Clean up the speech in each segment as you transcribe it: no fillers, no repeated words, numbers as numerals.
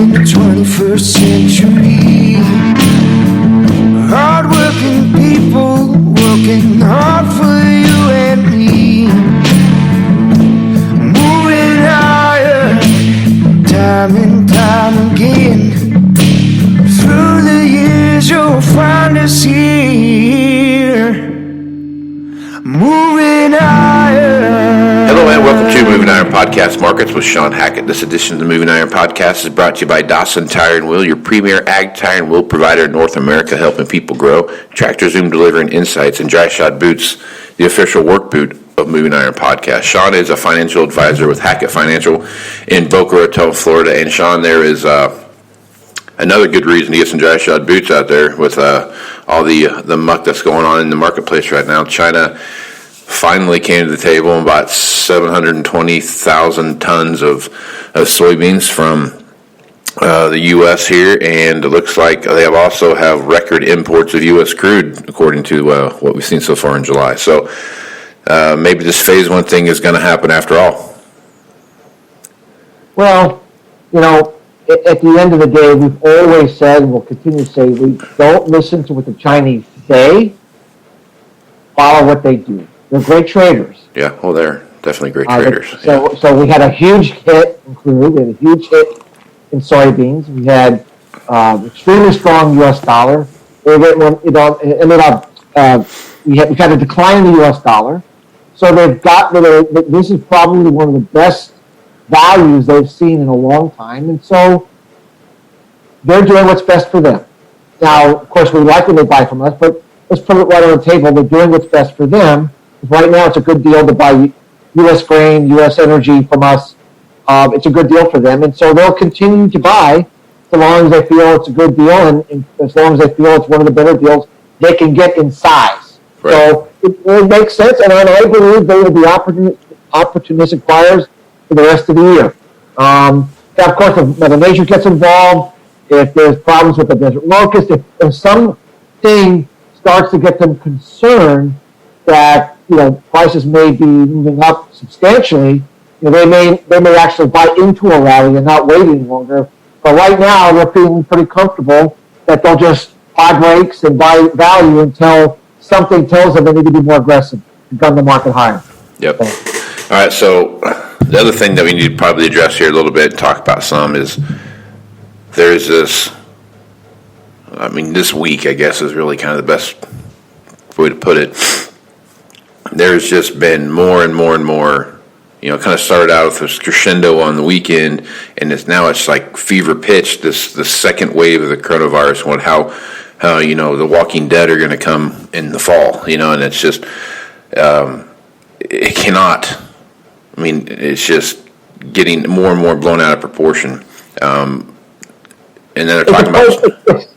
in the 21st century. Hard-working people working hard for you and me. Moving higher, time and time again. Through the years you'll find us here. Moving higher. Hello and welcome to Moving Iron Podcast Markets with Shawn Hackett. This edition of the Moving Iron Podcast is brought to you by Dawson Tire and Wheel, your premier ag tire and wheel provider in North America, helping people grow. TractorZoom delivering insights, and Dryshod Boots, the official work boot of Moving Iron Podcast. Shawn is a financial advisor with Hackett Financial in Boca Raton, Florida. And Shawn, there is another good reason to get some Dryshod boots out there with all the muck that's going on in the marketplace right now. China finally came to the table and bought 720,000 tons of soybeans from the U.S. here, and it looks like they also have record imports of U.S. crude, according to what we've seen so far in July. So maybe this phase one thing is going to happen after all. Well, you know, at the end of the day, we've always said, and we'll continue to say, we don't listen to what the Chinese say, follow what they do. They're great traders. Yeah, well, they're definitely great traders. So we had a huge hit in crude. We had a huge hit in soybeans. We had extremely strong U.S. dollar. We've had a decline in the U.S. dollar. So they've got this is probably one of the best values they've seen in a long time, and so they're doing what's best for them. Now, of course, we like when they buy from us, but let's put it right on the table. They're doing what's best for them. Right now, it's a good deal to buy U.S. grain, U.S. energy from us. It's a good deal for them, and so they'll continue to buy so long as they feel it's a good deal, and as long as they feel it's one of the better deals they can get in size. Right. So it makes sense, and I believe they will be opportunistic buyers for the rest of the year. Now, of course, if Mother Nature gets involved, if there's problems with the desert locust, if something starts to get them concerned that prices may be moving up substantially, they may actually buy into a rally and not wait any longer. But right now, they're feeling pretty comfortable that they'll just buy breaks and buy value until something tells them they need to be more aggressive and gun the market higher. Yep. All right, so the other thing that we need to probably address here a little bit and talk about some is there's this week, I guess, is really kind of the best way to put it. There's just been more and more and more, kind of started out with this crescendo on the weekend, and it's like fever pitch, this second wave of the coronavirus, how the Walking Dead are going to come in the fall, and it's just, it cannot, it's just getting more and more blown out of proportion. And then they're talking about...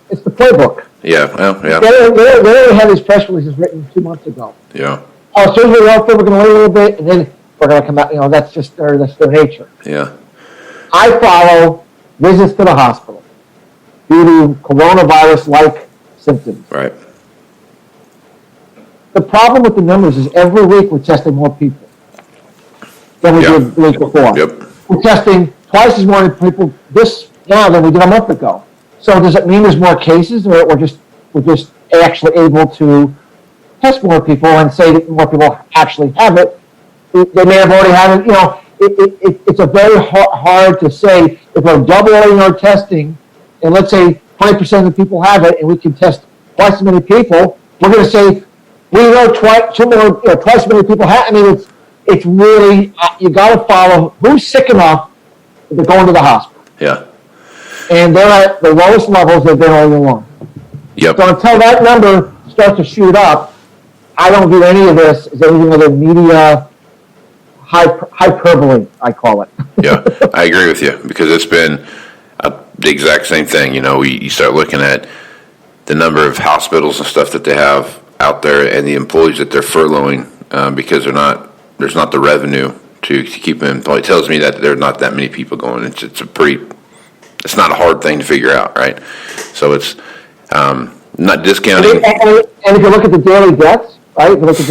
It's the playbook. Yeah, well, yeah. They already had these press releases written 2 months ago. Yeah. Oh, as soon as we're out there, we're going to wait a little bit, and then we're going to come out. That's just their nature. Yeah. I follow visits to the hospital due to coronavirus-like symptoms. Right. The problem with the numbers is every week we're testing more people than we did the week before. Yep. We're testing twice as many people now than we did a month ago. So does it mean there's more cases, or we're just actually able to test more people and say that more people actually have it? They may have already had it. It's a very hard to say if we're doubling our testing, and let's say 20% of the people have it, and we can test twice as many people. We're going to say we know twice as many people have. It's really you got to follow who's sick enough to go into the hospital. Yeah. And they're at the lowest levels they've been all year long. Yep. So until that number starts to shoot up, I don't view any of this as anything other than media hyperbole, I call it. Yeah, I agree with you, because it's been the exact same thing. You start looking at the number of hospitals and stuff that they have out there and the employees that they're furloughing because there's not the revenue to keep them employed. It tells me that there are not that many people going. It's not a hard thing to figure out, right? So it's not discounting. And if you look at the daily deaths, right? If you look at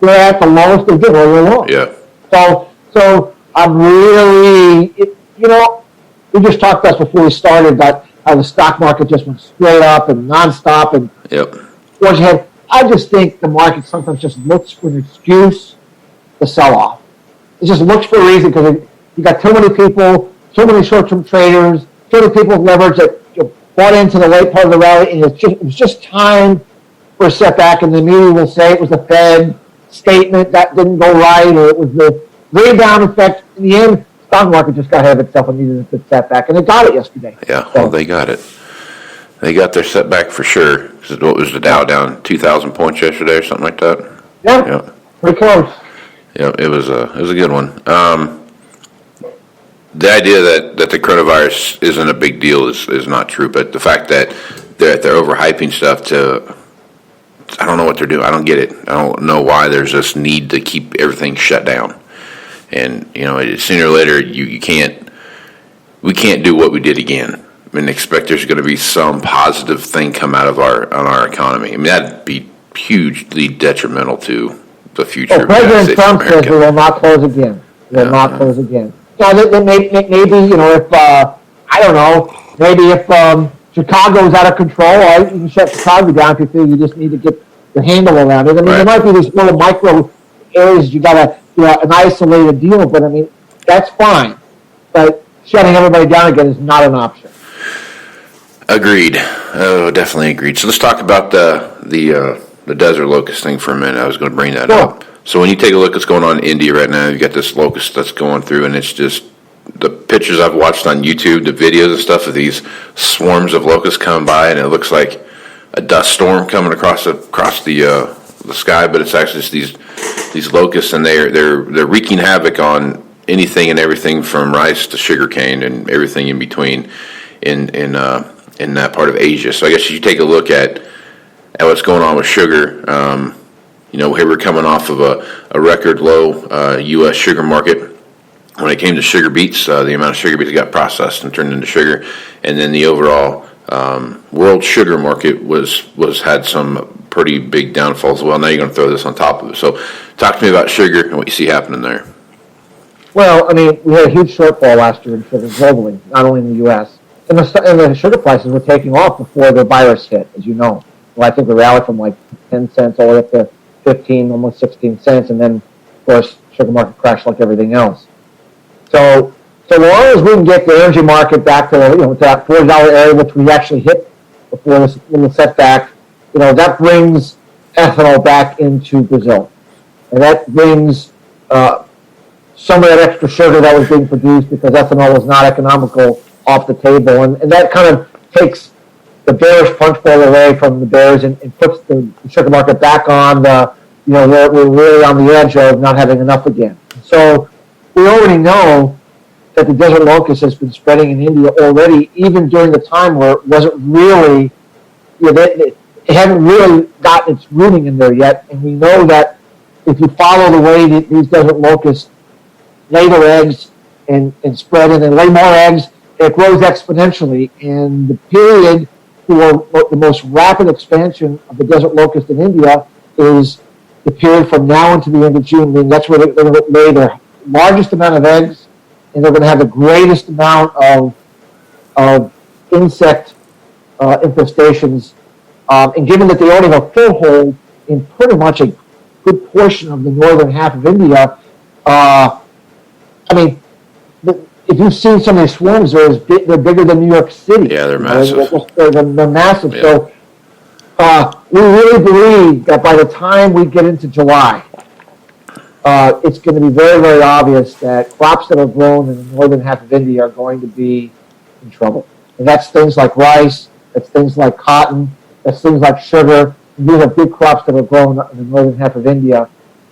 they're at the lowest they've been all year long. Yeah. So I'm really, we just talked about before we started about how the stock market just went straight up and nonstop and forge ahead. I just think the market sometimes just looks for an excuse to sell off. It just looks for a reason because you got too many people, too many short-term traders, too many people with leverage that bought into the late part of the rally, and it was just time for a setback, and the media will say it was the Fed statement that didn't go right, or it was the rebound effect. In the end, the stock market just got ahead of itself and needed a good setback, and it got it yesterday. Yeah, well, they got it. They got their setback for sure. What was the Dow down 2,000 points yesterday or something like that? Yeah, pretty close. Yeah, it was a good one. The idea that the coronavirus isn't a big deal is not true, but the fact that they're overhyping stuff I don't know what they're doing. I don't get it. I don't know why there's this need to keep everything shut down. And, sooner or later, we can't do what we did again and expect there's going to be some positive thing come out of our economy. I mean, that'd be hugely detrimental to the future of President Trump says we will not close again. We will not close again. Now, maybe, if, I don't know, maybe if Chicago is out of control, you can shut Chicago down if you feel you just need to get the handle around it. I mean, there might be these little micro areas you got to, an isolated deal, but I mean, that's fine. But shutting everybody down again is not an option. Agreed. Oh, definitely agreed. So let's talk about the desert locust thing for a minute. I was going to bring that up. So when you take a look at what's going on in India right now, you've got this locust that's going through, and it's just the pictures I've watched on YouTube, the videos and stuff of these swarms of locusts coming by, and it looks like a dust storm coming across the sky, but it's actually just these locusts, and they're wreaking havoc on anything and everything from rice to sugarcane and everything in between in that part of Asia. So I guess you take a look at what's going on with sugar. Here we're coming off of a record low U.S. sugar market. When it came to sugar beets, the amount of sugar beets got processed and turned into sugar, and then the overall world sugar market had some pretty big downfalls as well. Now you're going to throw this on top of it. So talk to me about sugar and what you see happening there. Well, I mean, we had a huge shortfall last year in sugar globally, not only in the U.S. And the sugar prices were taking off before the virus hit, as you know. Well, I think we rallied from like 10 cents all the way up to 15, almost 16 cents, and then, of course, sugar market crashed like everything else. So long as we can get the energy market back to that $4 area, which we actually hit before this little setback, that brings ethanol back into Brazil, and that brings some of that extra sugar that was being produced because ethanol was not economical off the table, and that kind of takes the bearish punch bowl away from the bears and puts the sugar market back on we're really on the edge of not having enough again. So we already know that the desert locust has been spreading in India already, even during the time where it wasn't really, it hadn't really gotten its rooting in there yet. And we know that if you follow the way that these desert locusts lay their eggs and spread and then lay more eggs, it grows exponentially. And the period for the most rapid expansion of the desert locust in India is the period from now until the end of June. I mean, that's where they're going to lay their largest amount of eggs, and they're going to have the greatest amount of insect infestations. And given that they only have a foothold in pretty much a good portion of the northern half of India, if you've seen some of these swarms, they're bigger than New York City. Yeah, they're massive. They're massive. Yeah. So we really believe that by the time we get into July, it's going to be very, very obvious that crops that are grown in the northern half of India are going to be in trouble. And that's things like rice, that's things like cotton, that's things like sugar. And these are big crops that are grown in the northern half of India.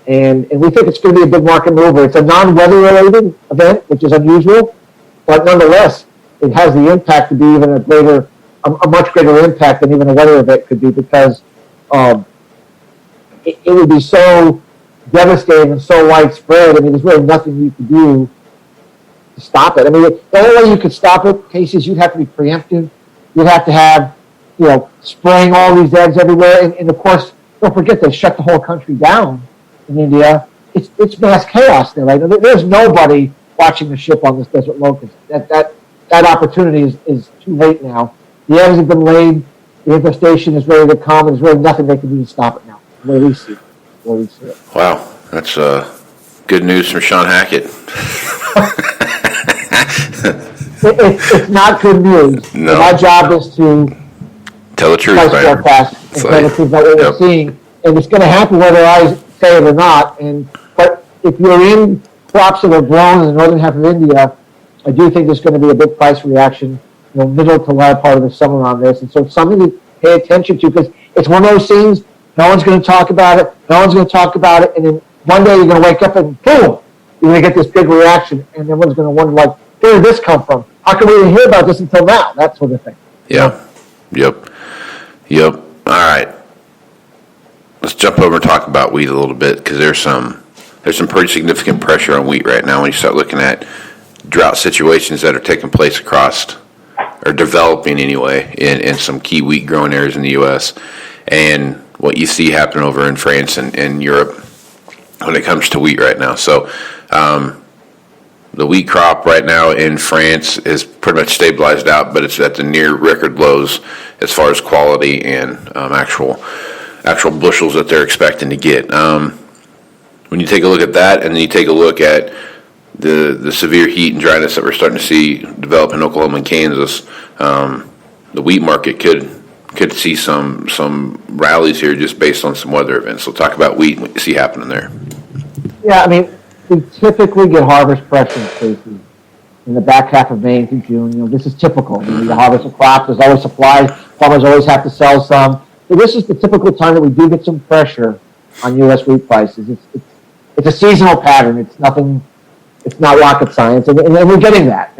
And we think it's going to be a big market mover. It's a non-weather related event, which is unusual, but nonetheless, it has the impact to be even a much greater impact than even a weather event could be, because it would be so devastating and so widespread. I mean, there's really nothing you could do to stop it. I mean, the only way you could stop it, Casey, is you'd have to be preemptive. You'd have to have, spraying all these eggs everywhere. And of course, don't forget, they shut the whole country down in India. It's mass chaos there, right? There's nobody watching the ship on this desert locust. That that opportunity is too late now. The eggs have been laid. The infestation is ready to come. There's really nothing they can do to stop it now. The way we see it. Wow, that's good news from Shawn Hackett. It's not good news. No. My job is to tell the truth, price right? forecast and tell the truth about what we're seeing. And it's going to happen whether I say it or not. But if you're in crops that are grown in the northern half of India, I do think there's going to be a big price reaction, middle to latter part of the summer on this. And so it's something to pay attention to, because it's one of those things, no one's going to talk about it, and then one day you're going to wake up and boom, you're going to get this big reaction, and everyone's going to wonder, like, where did this come from? How come we didn't hear about this until now? That sort of thing. Yeah. Yep. All right. Let's jump over and talk about wheat a little bit, because there's some pretty significant pressure on wheat right now when you start looking at drought situations that are taking place across, or developing anyway, in some key wheat growing areas in the U.S. and what you see happen over in France and Europe when it comes to wheat right now. So the wheat crop right now in France is pretty much stabilized out, but it's at the near record lows as far as quality and actual bushels that they're expecting to get. When you take a look at that, and then you take a look at the severe heat and dryness that we're starting to see develop in Oklahoma and Kansas, the wheat market could see some rallies here just based on some weather events. So talk about wheat and what you see happening there. Yeah, I mean, we typically get harvest pressure cases in the back half of May into June. This is typical. You harvest a crop, there's always supply, farmers always have to sell some. So this is the typical time that we do get some pressure on U.S. wheat prices. It's a seasonal pattern. It's nothing. It's not rocket science, and we're getting that.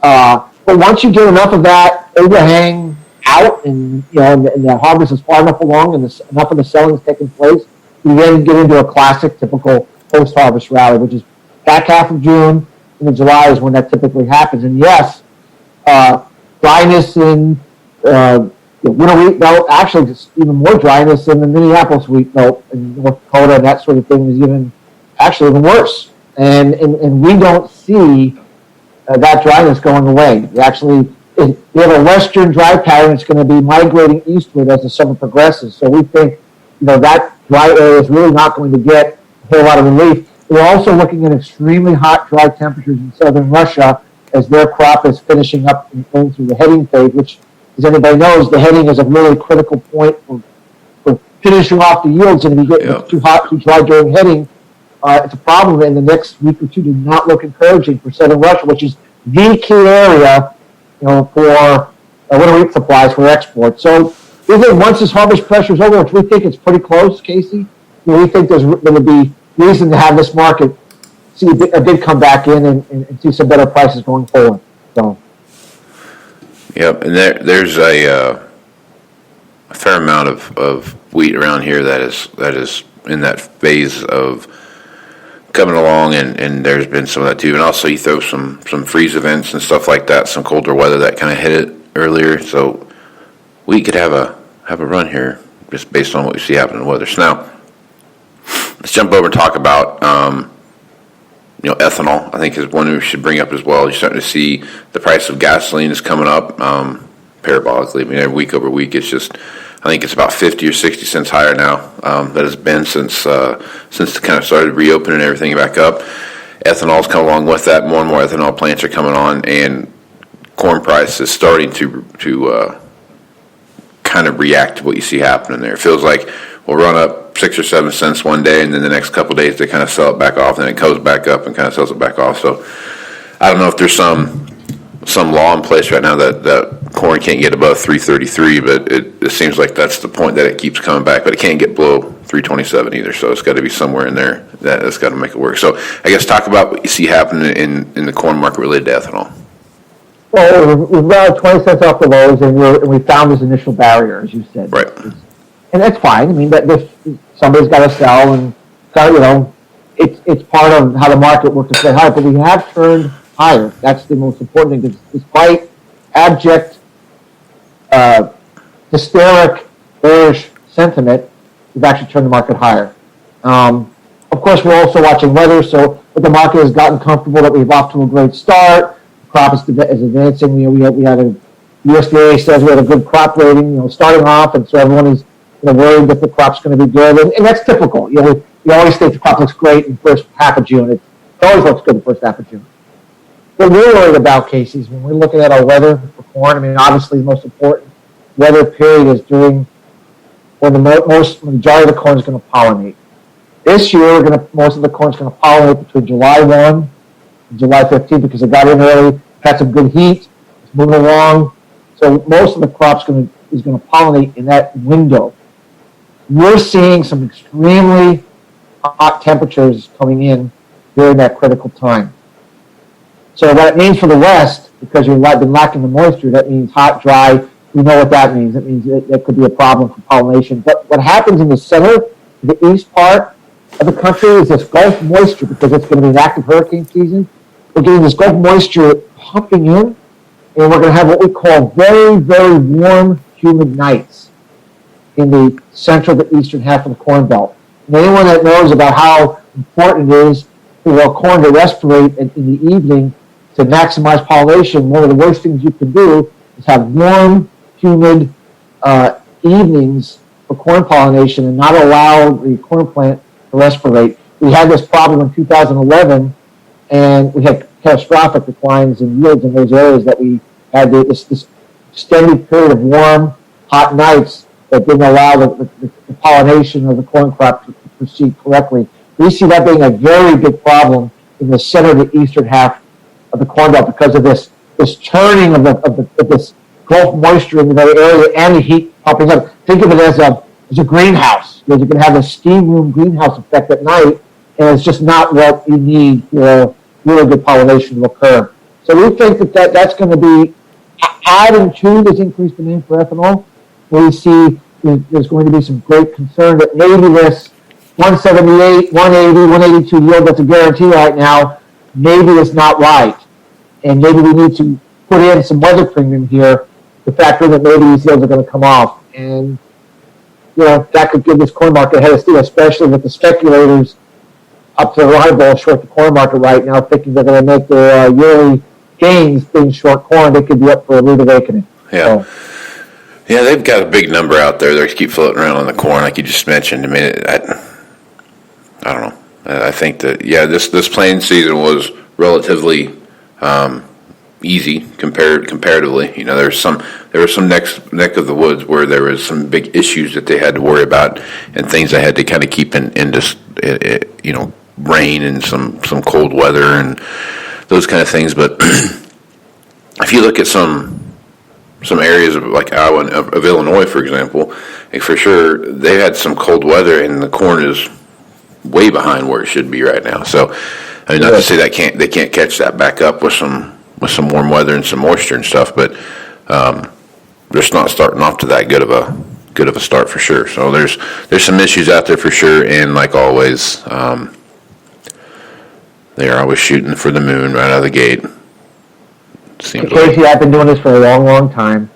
But once you get enough of that overhang out, and the harvest is far enough along, and enough of the selling is taking place, you then get into a classic, typical post-harvest rally, which is back half of June into July is when that typically happens. And yes, dryness in the winter wheat belt, actually just even more dryness in the Minneapolis wheat belt in North Dakota, and that sort of thing is even worse. And we don't see that dryness going away. We have a western dry pattern that's going to be migrating eastward as the summer progresses. So we think that dry area is really not going to get a whole lot of relief. We're also looking at extremely hot, dry temperatures in southern Russia as their crop is finishing up and going through the heading phase, which, as everybody knows, the heading is a really critical point for finishing off the yields. And if you get too hot, too dry during heading, it's a problem. In the next week or two do not look encouraging for southern Russia, which is the key area, for winter wheat supplies for export. So we think once this harvest pressure is over, which we think it's pretty close, Casey, we think there's going to be reason to have this market see a big comeback in and see some better prices going forward. So. Yep, and there's a fair amount of wheat around here that is in that phase of coming along, and there's been some of that too. And also you throw some freeze events and stuff like that, some colder weather that kind of hit it earlier. So we could have a run here just based on what we see happening in the weather. So now let's jump over and talk about ethanol. I think is one we should bring up as well. You're starting to see the price of gasoline is coming up parabolically. I mean, every week over week, it's just, I think it's about 50 or 60 cents higher now that has been since it kind of started reopening everything back up. Ethanol's come along with that. More and more ethanol plants are coming on, and corn price is starting to kind of react to what you see happening there. It feels like we'll run up 6 or 7 cents one day, and then the next couple of days they kind of sell it back off, and then it goes back up and kind of sells it back off. So I don't know if there's some law in place right now that corn can't get above 333, but it seems like that's the point that it keeps coming back. But it can't get below 327 either, so it's got to be somewhere in there that's got to make it work. So I guess talk about what you see happening in the corn market related to ethanol. Well, we've got 20 cents off the lows, and we found this initial barrier, as you said. Right. And that's fine. I mean, somebody's got to sell, and it's part of how the market works to stay high. But we have turned higher. That's the most important thing. Despite abject, hysteric, bearish sentiment, we've actually turned the market higher. Of course, we're also watching weather, but the market has gotten comfortable that we've off to a great start. crop is advancing. We had a USDA says we had a good crop rating, starting off, and so everyone is worried that the crop's going to be good, and that's typical. You always think the crop looks great in the first half of June. It always looks good in the first half of June. What we're worried about, Casey, is when we're looking at our weather for corn. I mean, obviously, the most important weather period is during when the majority of the corn is going to pollinate. This year, most of the corn is going to pollinate between July 1 and July 15 because it got in early, had some good heat, it's moving along. So most of the crop's is going to pollinate in that window. We're seeing some extremely hot temperatures coming in during that critical time. So what it means for the West, because you've been lacking the moisture, that means hot, dry. We know what that means. It means that could be a problem for pollination. But what happens in the center, the east part of the country, is this Gulf moisture, because it's going to be an active hurricane season. We're getting this Gulf moisture pumping in, and we're going to have what we call very, very warm, humid nights in the central to eastern half of the Corn Belt. And anyone that knows about how important it is for corn to respirate in the evening to maximize pollination, one of the worst things you can do is have warm, humid evenings for corn pollination and not allow the corn plant to respirate. We had this problem in 2011, and we had catastrophic declines in yields in those areas that we had this extended period of warm, hot nights that didn't allow the pollination of the corn crop to proceed correctly. We see that being a very big problem in the center to eastern half of the Corn Belt because of this churning of this Gulf moisture in the area and the heat pumping up. Think of it as a greenhouse. You can have a steam room greenhouse effect at night, and it's just not what you need for really good pollination to occur. So we think that's going to be adding to this increased demand for ethanol. We see there's going to be some great concern that maybe this 178, 180, 182 yield that's a guarantee right now, maybe it's not right. And maybe we need to put in some weather premium here to factor in that maybe these yields are going to come off. And, that could give this corn market a head of steam, especially with the speculators up to their eyeball short the corn market right now, thinking they're going to make their yearly gains being short corn. They could be up for a rude awakening. Yeah. So, yeah, they've got a big number out there. They keep floating around on the corn, like you just mentioned. I mean, I don't know. I think that this planting season was relatively easy comparatively. There was some neck of the woods where there was some big issues that they had to worry about and things they had to kind of keep in just rain and some cold weather and those kind of things. But if you look at some areas of like Iowa of Illinois, for example, for sure they had some cold weather and the corn is way behind where it should be right now. So, I mean, not to say they can't catch that back up with some warm weather and some moisture and stuff, but they're just not starting off to that good of a start for sure. So there's some issues out there for sure, and like always, they are always shooting for the moon right out of the gate. Casey, I've been doing this for a long, long time.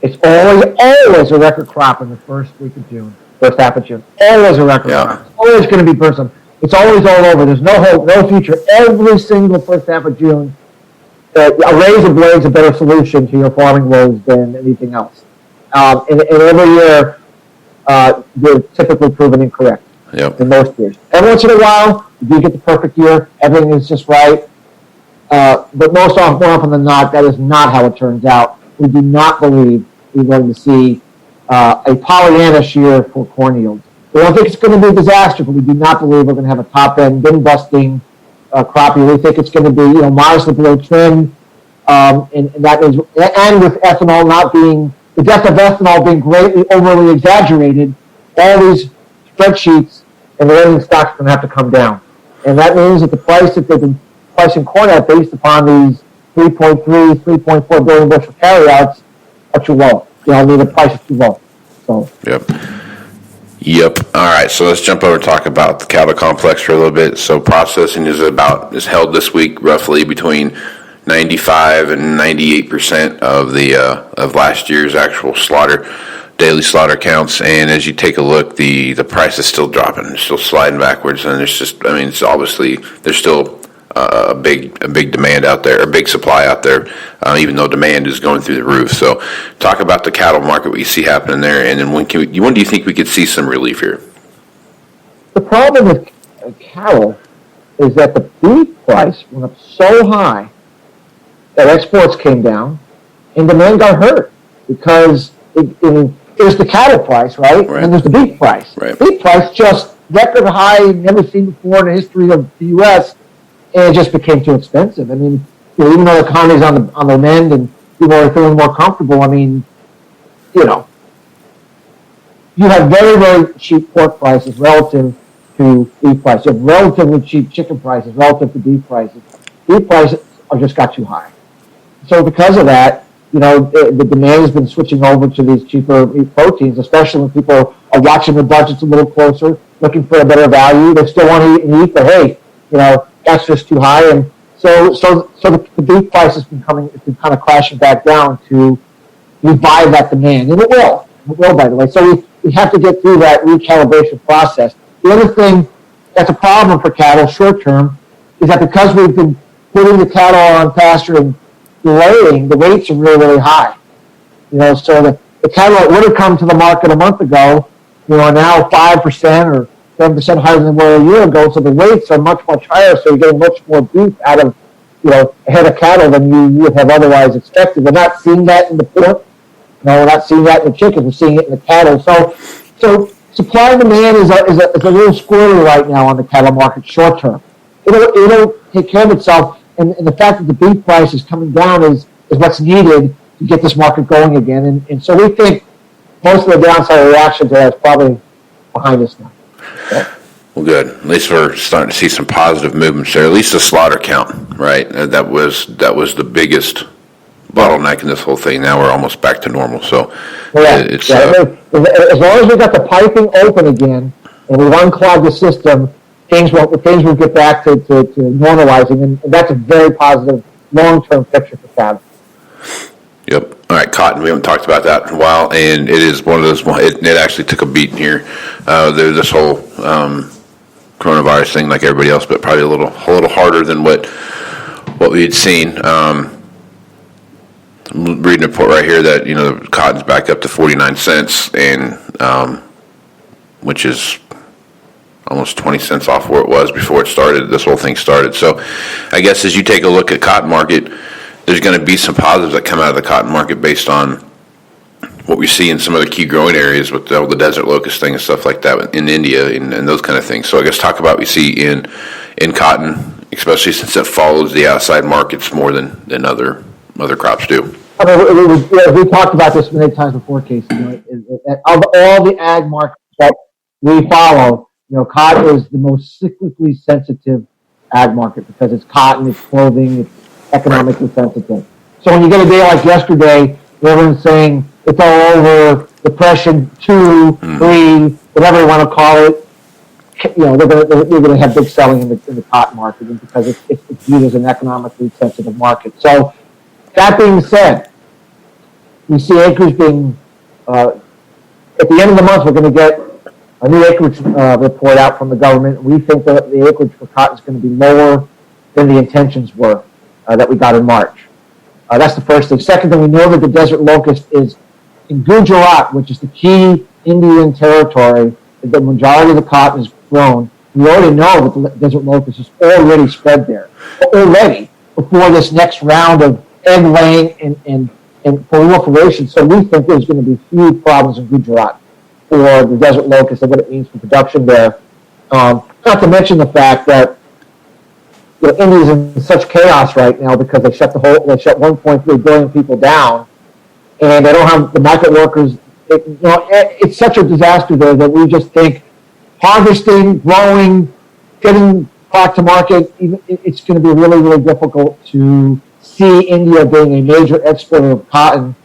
It's always a record crop in the first week of June, first half of June. Always a record crop. It's always going to be person. It's always all over. There's no hope, no future. Every single first half of June, a razor blade's a better solution to your farming woes than anything else. And every year, they're typically proven incorrect in most years. Every once in a while, you do get the perfect year. Everything is just right. But more often than not, that is not how it turns out. We do not believe we're going to see a Pollyanna year for corn yields. We don't think it's going to be a disaster, but we do not believe we're going to have a top-end, bin-busting crop year. We think it's going to be, modestly below trend, and that is, and with ethanol not being, the death of ethanol being greatly overly exaggerated, all these spreadsheets and the landing stocks are going to have to come down. And that means that the price that they've been pricing corn at based upon these 3.3, 3.4 billion bushel carryouts are too low. The price is too low. So. Yep. All right. So let's jump over and talk about the cattle complex for a little bit. So processing is held this week roughly between 95 and 98% of the of last year's actual daily slaughter counts. And as you take a look, the price is still dropping, it's still sliding backwards, and it's obviously there's still a big demand out there, a big supply out there, even though demand is going through the roof. So, talk about the cattle market, what you see happening there, and then when do you think we could see some relief here? The problem with cattle is that the beef price went up so high that exports came down and demand got hurt because there's the cattle price, right? And then there's the beef price. Right. Beef price just record high, never seen before in the history of the U.S., and it just became too expensive. I mean, even though the economy's on the mend and people are feeling more comfortable, I mean, you have very, very cheap pork prices relative to beef prices. You have relatively cheap chicken prices relative to beef prices. Beef prices just got too high. So because of that, the demand has been switching over to these cheaper meat proteins, especially when people are watching their budgets a little closer, looking for a better value. They still want to eat meat, but hey, that's just too high. And so the beef price has been kind of crashing back down to revive that demand. And it will, by the way. So we have to get through that recalibration process. The other thing that's a problem for cattle short term is that because we've been putting the cattle on pasture and delaying, the rates are really, really high. So the cattle that would have come to the market a month ago, are now 5% or 7% higher than they were a year ago. So the rates are much, much higher. So you're getting much more beef out of, a head of cattle than you would have otherwise expected. We're not seeing that in the pork. No, we're not seeing that in the chickens. We're seeing it in the cattle. So supply and demand is a little squirrely right now on the cattle market short term. It'll take care of itself. And the fact that the beef price is coming down is what's needed to get this market going again. And so we think most of the downside reaction to that is probably behind us now. Yeah. Well, good. At least we're starting to see some positive movements there. At least the slaughter count, right? That was the biggest bottleneck in this whole thing. Now we're almost back to normal. So it's as long as we got the piping open again and we've unclogged the system, things will get back to normalizing, and that's a very positive long-term picture for cattle. Yep. All right, cotton. We haven't talked about that in a while, and it is one of those. It actually took a beating here. There's this whole coronavirus thing, like everybody else, but probably a little harder than what we had seen. I'm reading a report right here that cotton's back up to 49 cents, and which is almost 20 cents off where it was before this whole thing started. So I guess as you take a look at cotton market, there's going to be some positives that come out of the cotton market based on what we see in some of the key growing areas with the desert locust thing and stuff like that in India and those kind of things. So I guess talk about what we see in cotton, especially since it follows the outside markets more than other crops do. I mean, we talked about this many times before, Casey. Of all the ag markets that we follow, cotton is the most cyclically sensitive ag market because it's cotton, it's clothing, it's economically sensitive. So when you get a day like yesterday, everyone's saying it's all over, depression 2, 3, whatever you want to call it, they're going to have big selling in the cotton market because it's viewed as an economically sensitive market. So that being said, we see acres being, at the end of the month, we're going to get a new acreage report out from the government. We think that the acreage for cotton is going to be lower than the intentions were that we got in March. That's the first thing. Second thing, we know that the desert locust is in Gujarat, which is the key Indian territory. The majority of the cotton is grown. We already know that the desert locust is already spread there. Already, before this next round of egg laying and proliferation. So we think there's going to be huge problems in Gujarat for the desert locust and what it means for production there. Not to mention the fact that India's in such chaos right now because they shut 1.3 billion people down, and they don't have the market workers. It's such a disaster there that we just think harvesting, growing, getting back to market, it's going to be really, really difficult to see India being a major exporter of cotton,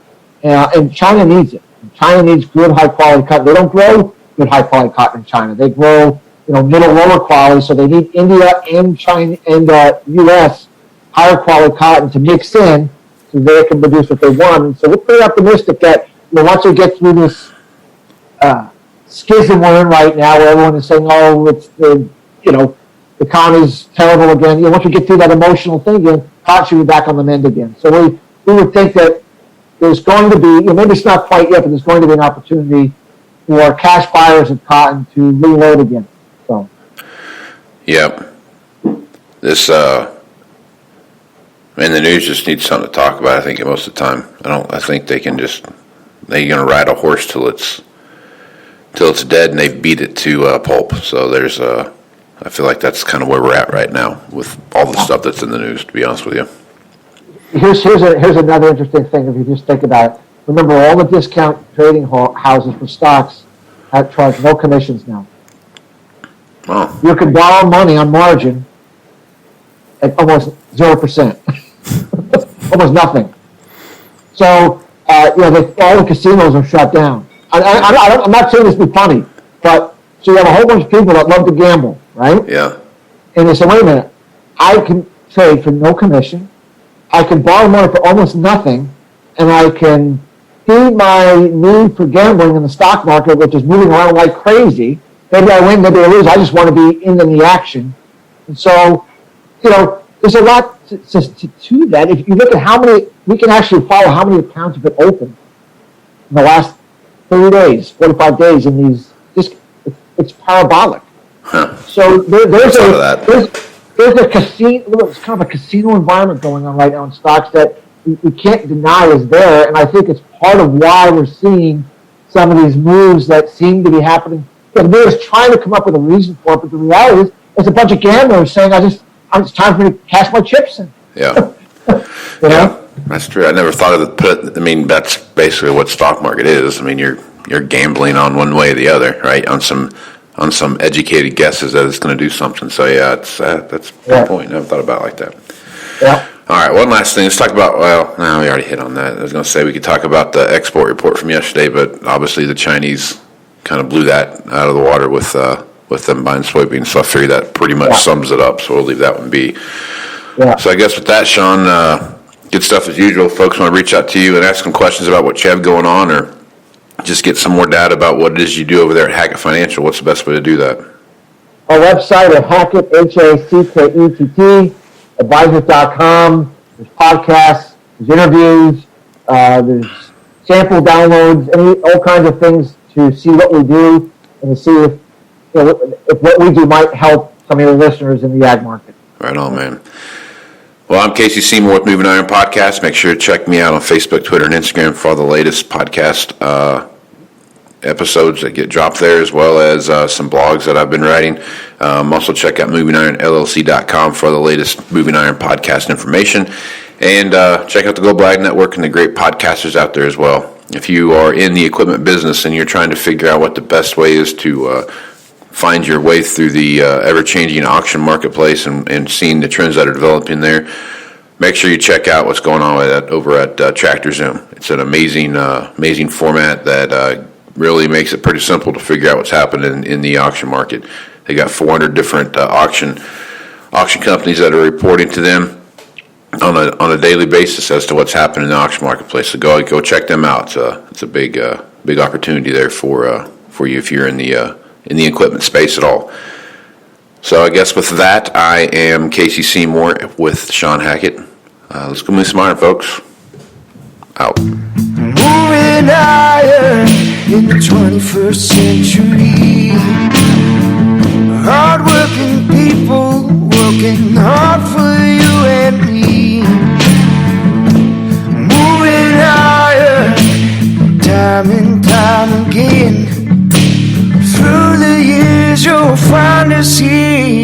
and China needs it. China needs good, high-quality cotton. They don't grow good, high-quality cotton in China. They grow middle, lower quality, so they need India and China and U.S. higher quality cotton to mix in so they can produce what they want. And so we're pretty optimistic that once we get through this schism we're in right now, where everyone is saying, it's the the economy's terrible again. Once we get through that emotional thing again, cotton should be back on the mend again. So we would think that there's going to be, maybe it's not quite yet, but there's going to be an opportunity for cash buyers of cotton to reload again. So. Yep. This, the news just needs something to talk about, I think, most of the time. I think they're going to ride a horse till it's dead and they've beat it to pulp. So I feel like that's kind of where we're at right now with all the stuff that's in the news, to be honest with you. Here's another interesting thing if you just think about it. Remember, all the discount trading houses for stocks charge no commissions now. Oh. You can borrow money on margin at almost 0%. Almost nothing. So, all the casinos are shut down. I'm not saying this to be funny, but so you have a whole bunch of people that love to gamble, right? Yeah. And they say, wait a minute, I can trade for no commission, I can borrow money for almost nothing, and I can feed my need for gambling in the stock market, which is moving around like crazy. Maybe I win, maybe I lose. I just want to be in the action. And so, there's a lot to that. If you look at how many, we can actually follow how many accounts have been opened in the last 30 days, 45 days in these, it's parabolic. Huh. So there's a casino, it's kind of a casino environment going on right now in stocks that we can't deny is there, and I think it's part of why we're seeing some of these moves that seem to be happening. The media is trying to come up with a reason for it, but the reality is it's a bunch of gamblers saying, it's time for me to cash my chips in. Yeah. Yeah, that's true. I never thought of it. That's basically what stock market is. You're gambling on one way or the other, right? On some educated guesses that it's going to do something. So yeah, that's a good point. Never thought about it like that. Yeah. All right, one last thing. Let's talk about, we already hit on that. I was going to say we could talk about the export report from yesterday, but obviously the Chinese kind of blew that out of the water with them buying soybeans. So I figured that pretty much sums it up. So we'll leave that one be. Yeah. So I guess with that, Shawn, good stuff as usual. Folks want to reach out to you and ask some questions about what you have going on, or just get some more data about what it is you do over there at Hackett Financial. What's the best way to do that? Our website at Hackett, Hackett, advisors.com. There's podcasts, there's interviews, there's sample downloads, all kinds of things to see what we do and to see if what we do might help some of your listeners in the ag market. Right on, man. Well, I'm Casey Seymour with Moving Iron Podcast. Make sure to check me out on Facebook, Twitter, and Instagram for all the latest podcast episodes that get dropped there, as well as some blogs that I've been writing. Also check out movingironllc.com for the latest Moving Iron podcast information. And check out the Global Ag Network and the great podcasters out there as well. If you are in the equipment business and you're trying to figure out what the best way is to find your way through the ever-changing auction marketplace and seeing the trends that are developing there, make sure you check out what's going on with that over at TractorZoom. It's an amazing format that really makes it pretty simple to figure out what's happening in the auction market. They got 400 different auction companies that are reporting to them on a daily basis as to what's happening in the auction marketplace. So go check them out. It's a big opportunity there for you if you're in the equipment space at all. So I guess with that, I am Casey Seymour with Shawn Hackett. Let's go move some iron, folks. Out. Moving iron in the 21st century. Hard-working people working hard for you and me. Moving iron time and time again. Through the years you'll find us here.